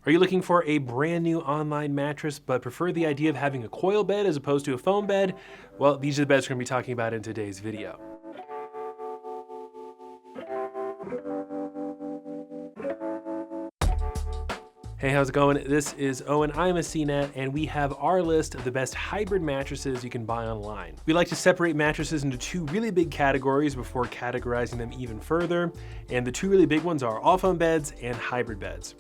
Are you looking for a brand new online mattress but prefer the idea of having a coil bed as opposed to a foam bed? Well, these are the beds we're going to be talking about in today's video. Hey, how's it going? This is Owen, I'm a CNET, and we have our list of the best hybrid mattresses you can buy online. We like to separate mattresses into two really big categories before categorizing them even further, and the two really big ones are all foam beds and hybrid beds.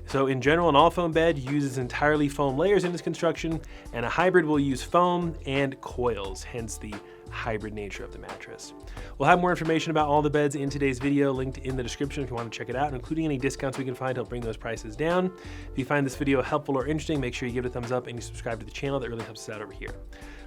So in general, an all foam bed uses entirely foam layers in its construction, and a hybrid will use foam and coils, hence the hybrid nature of the mattress. We'll have more information about all the beds in today's video linked in the description if you want to check it out, including any discounts we can find to help bring those prices down. If you find this video helpful or interesting, make sure you give it a thumbs up and you subscribe to the channel. That really helps us out over here.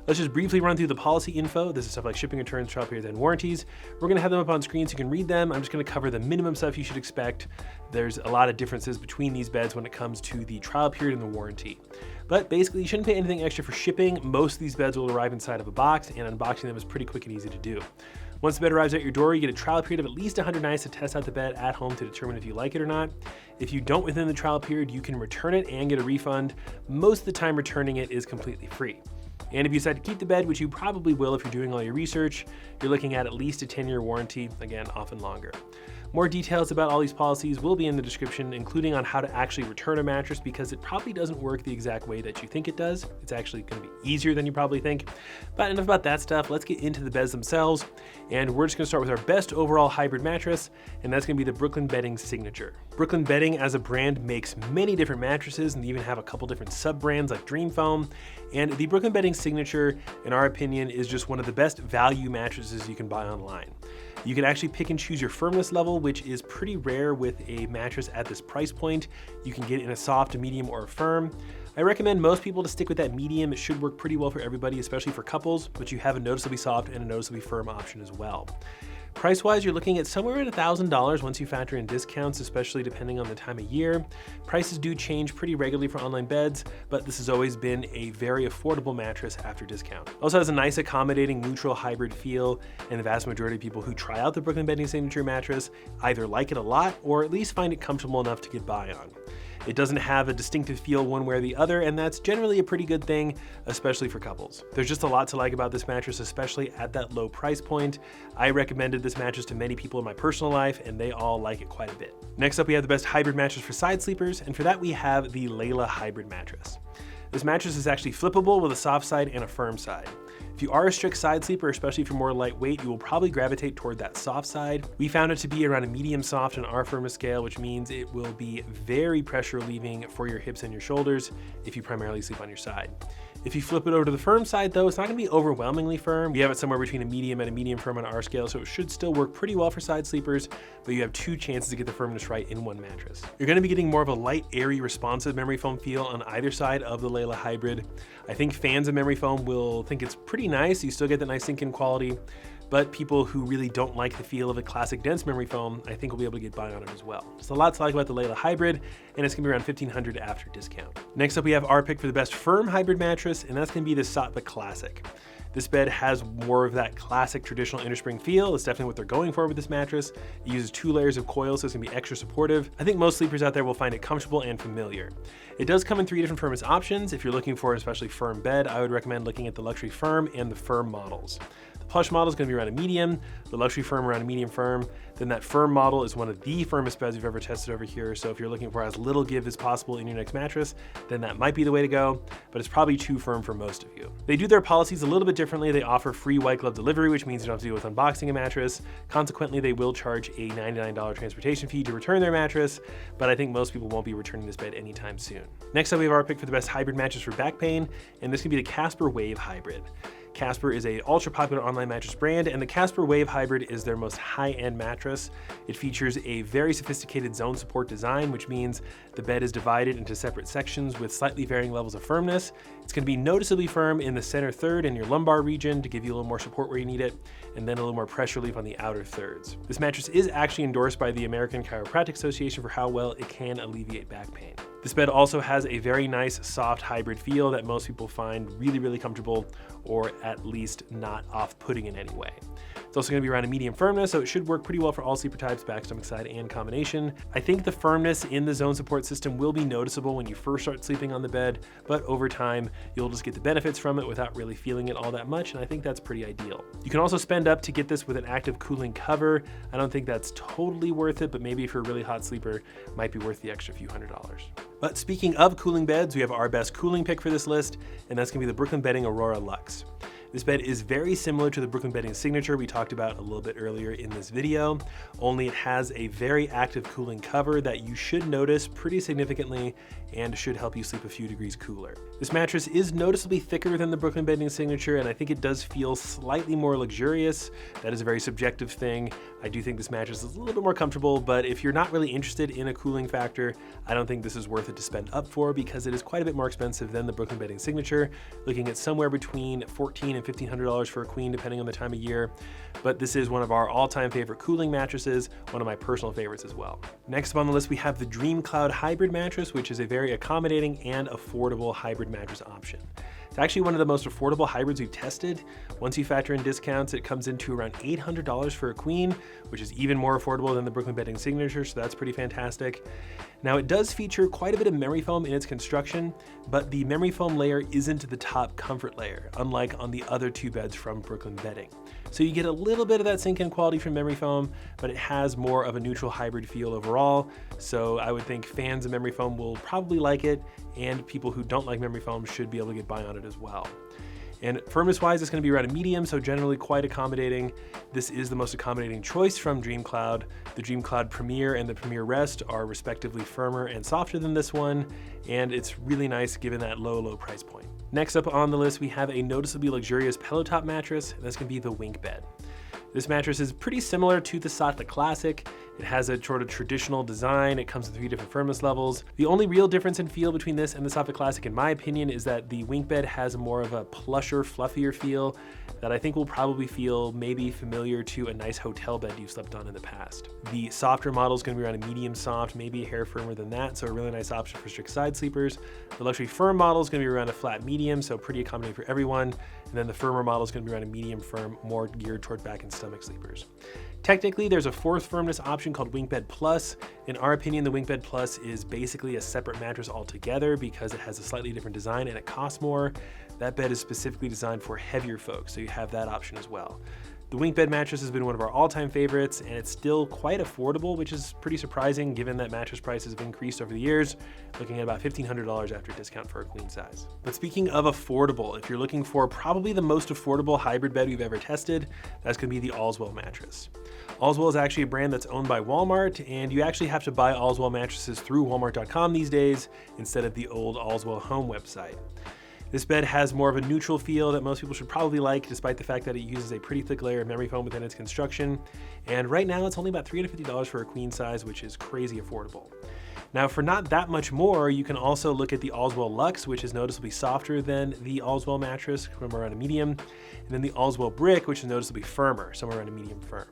Let's just briefly run through the policy info. This is stuff like shipping, returns, trial periods, and warranties. We're going to have them up on screen so you can read them. I'm just going to cover the minimum stuff you should expect. There's a lot of differences between these beds when it comes to the trial period and the warranty. But basically, you shouldn't pay anything extra for shipping. Most of these beds will arrive inside of a box, and unboxing them is pretty quick and easy to do. Once the bed arrives at your door, you get a trial period of at least 100 nights to test out the bed at home to determine if you like it or not. If you don't within the trial period, you can return it and get a refund. Most of the time, returning it is completely free. And if you decide to keep the bed, which you probably will if you're doing all your research, you're looking at least a 10-year warranty, again, often longer. More details about all these policies will be in the description, including on how to actually return a mattress, because it probably doesn't work the exact way that you think it does. It's actually going to be easier than you probably think. But enough about that stuff. Let's get into the beds themselves. And we're just going to start with our best overall hybrid mattress, and that's going to be the Brooklyn Bedding Signature. Brooklyn Bedding as a brand makes many different mattresses, and they even have a couple different sub-brands like Dream Foam. And the Brooklyn Bedding Signature, in our opinion, is just one of the best value mattresses you can buy online. You can actually pick and choose your firmness level, which is pretty rare with a mattress at this price point. You can get it in a soft, a medium, or a firm. I recommend most people to stick with that medium. It should work pretty well for everybody, especially for couples, but you have a noticeably soft and a noticeably firm option as well. Price-wise, you're looking at somewhere around $1,000 once you factor in discounts, especially depending on the time of year. Prices do change pretty regularly for online beds, but this has always been a very affordable mattress after discount. Also has a nice, accommodating, neutral hybrid feel, and the vast majority of people who try out the Brooklyn Bedding Signature mattress either like it a lot or at least find it comfortable enough to get by on. It doesn't have a distinctive feel one way or the other, and that's generally a pretty good thing, especially for couples. There's just a lot to like about this mattress, especially at that low price point. I recommended this mattress to many people in my personal life, and they all like it quite a bit. Next up, we have the best hybrid mattress for side sleepers, and for that we have the Layla hybrid mattress. This mattress is actually flippable with a soft side and a firm side. If you are a strict side sleeper, especially if you're more lightweight, you will probably gravitate toward that soft side. We found it to be around a medium soft on our firmness scale, which means it will be very pressure relieving for your hips and your shoulders if you primarily sleep on your side. If you flip it over to the firm side though, it's not gonna be overwhelmingly firm. We have it somewhere between a medium and a medium firm on our scale, so it should still work pretty well for side sleepers, but you have two chances to get the firmness right in one mattress. You're gonna be getting more of a light, airy, responsive memory foam feel on either side of the Layla hybrid. I think fans of memory foam will think it's pretty nice. You still get that nice sink-in quality, but people who really don't like the feel of a classic dense memory foam, I think will be able to get by on it as well. There's a lot to like about the Layla hybrid, and it's gonna be around $1,500 after discount. Next up, we have our pick for the best firm hybrid mattress, and that's gonna be the Saatva Classic. This bed has more of that classic traditional innerspring feel. It's definitely what they're going for with this mattress. It uses 2 layers of coils, so it's gonna be extra supportive. I think most sleepers out there will find it comfortable and familiar. It does come in 3 different firmness options. If you're looking for an especially firm bed, I would recommend looking at the luxury firm and the firm models. The plush model is gonna be around a medium, the luxury firm around a medium firm, then that firm model is one of the firmest beds we've ever tested over here. So if you're looking for as little give as possible in your next mattress, then that might be the way to go, but it's probably too firm for most of you. They do their policies a little bit differently. They offer free white glove delivery, which means you don't have to deal with unboxing a mattress. Consequently, they will charge a $99 transportation fee to return their mattress, but I think most people won't be returning this bed anytime soon. Next up, we have our pick for the best hybrid mattress for back pain, and this can be the Casper Wave Hybrid. Casper is a ultra popular online mattress brand, and the Casper Wave Hybrid is their most high-end mattress. It features a very sophisticated zone support design, which means the bed is divided into separate sections with slightly varying levels of firmness. It's going to be noticeably firm in the center third and your lumbar region to give you a little more support where you need it, and then a little more pressure relief on the outer thirds. This mattress is actually endorsed by the American Chiropractic Association for how well it can alleviate back pain. This bed also has a very nice soft hybrid feel that most people find really, really comfortable, or at least not off-putting in any way. It's also going to be around a medium firmness, so it should work pretty well for all sleeper types, back, stomach side, and combination. I think the firmness in the zone support system will be noticeable when you first start sleeping on the bed, but over time, you'll just get the benefits from it without really feeling it all that much, and I think that's pretty ideal. You can also spend up to get this with an active cooling cover. I don't think that's totally worth it, but maybe if you're a really hot sleeper, it might be worth the extra few $100s. But speaking of cooling beds, we have our best cooling pick for this list, and that's going to be the Brooklyn Bedding Aurora Luxe. This bed is very similar to the Brooklyn Bedding Signature we talked about a little bit earlier in this video, only it has a very active cooling cover that you should notice pretty significantly and should help you sleep a few degrees cooler. This mattress is noticeably thicker than the Brooklyn Bedding Signature, and I think it does feel slightly more luxurious. That is a very subjective thing. I do think this mattress is a little bit more comfortable, but if you're not really interested in a cooling factor, I don't think this is worth it to spend up for because it is quite a bit more expensive than the Brooklyn Bedding Signature, looking at somewhere between $1,400 and $1,500 for a queen, depending on the time of year. But this is one of our all-time favorite cooling mattresses, one of my personal favorites as well. Next up on the list, we have the DreamCloud Hybrid mattress, which is a very accommodating and affordable hybrid mattress option. It's actually one of the most affordable hybrids we've tested. Once you factor in discounts, it comes into around $800 for a queen, which is even more affordable than the Brooklyn Bedding Signature, so that's pretty fantastic. Now, it does feature quite a bit of memory foam in its construction, but the memory foam layer isn't the top comfort layer, unlike on the other two beds from Brooklyn Bedding. So you get a little bit of that sink-in quality from memory foam, but it has more of a neutral hybrid feel overall. So I would think fans of memory foam will probably like it, and people who don't like memory foam should be able to get by on it as well. And firmness-wise, it's going to be around a medium, so generally quite accommodating. This is the most accommodating choice from DreamCloud. The DreamCloud Premier and the Premier Rest are respectively firmer and softer than this one, and it's really nice given that low price point. Next up on the list, we have a noticeably luxurious pillow top mattress, and that's going to be the WinkBed. This mattress is pretty similar to the Saatva Classic. It has a sort of traditional design. It comes with 3 different firmness levels. The only real difference in feel between this and the Saatva Classic, in my opinion, is that the WinkBed has more of a plusher, fluffier feel that I think will probably feel maybe familiar to a nice hotel bed you've slept on in the past. The softer model is going to be around a medium soft, maybe a hair firmer than that, so a really nice option for strict side sleepers. The luxury firm model is going to be around a flat medium, so pretty accommodating for everyone. And then the firmer model is going to be around a medium firm, more geared toward back and stomach sleepers. Technically, there's a 4th firmness option called WinkBed Plus. In our opinion, the WinkBed Plus is basically a separate mattress altogether because it has a slightly different design and it costs more. That bed is specifically designed for heavier folks, so you have that option as well. The WinkBed mattress has been one of our all-time favorites, and it's still quite affordable, which is pretty surprising given that mattress prices have increased over the years, looking at about $1,500 after discount for a queen size. But speaking of affordable, if you're looking for probably the most affordable hybrid bed we've ever tested, that's going to be the Allswell mattress. Allswell is actually a brand that's owned by Walmart, and you actually have to buy Allswell mattresses through Walmart.com these days instead of the old Allswell home website. This bed has more of a neutral feel that most people should probably like, despite the fact that it uses a pretty thick layer of memory foam within its construction. And right now it's only about $350 for a queen size, which is crazy affordable. Now, for not that much more, you can also look at the Allswell Luxe, which is noticeably softer than the Allswell mattress, somewhere around a medium, and then the Allswell Brick, which is noticeably firmer, somewhere around a medium firm.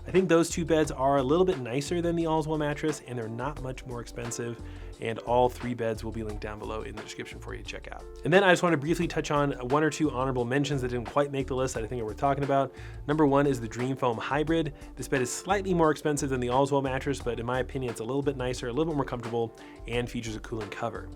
I think those two beds are a little bit nicer than the Allswell mattress, and they're not much more expensive, and all 3 beds will be linked down below in the description for you to check out. And then I just want to briefly touch on 1 or 2 honorable mentions that didn't quite make the list that I think are worth talking about. Number 1 is the Dream Foam Hybrid. This bed is slightly more expensive than the Allswell mattress, but in my opinion, it's a little bit nicer, a little bit more comfortable, and features a cooling cover.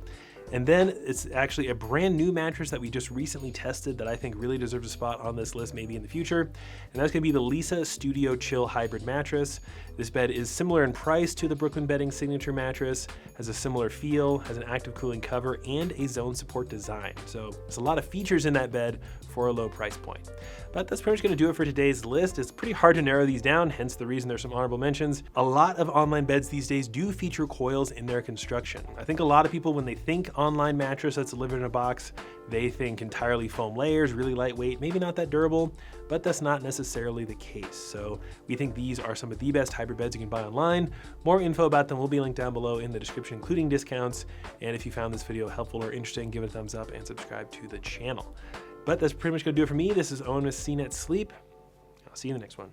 And then it's actually a brand new mattress that we just recently tested that I think really deserves a spot on this list maybe in the future. And that's going to be the Layla Studio Chill Hybrid Mattress. This bed is similar in price to the Brooklyn Bedding Signature mattress, has a similar feel, has an active cooling cover, and a zone support design. So there's a lot of features in that bed for a low price point. But that's pretty much going to do it for today's list. It's pretty hard to narrow these down, hence the reason there's some honorable mentions. A lot of online beds these days do feature coils in their construction. I think a lot of people, when they think online mattress that's delivered in a box, they think entirely foam layers, really lightweight, maybe not that durable, but that's not necessarily the case. So we think these are some of the best hybrid beds you can buy online. More info about them will be linked down below in the description, including discounts. And if you found this video helpful or interesting, give it a thumbs up and subscribe to the channel. But that's pretty much going to do it for me. This is Owen with CNET Sleep. I'll see you in the next one.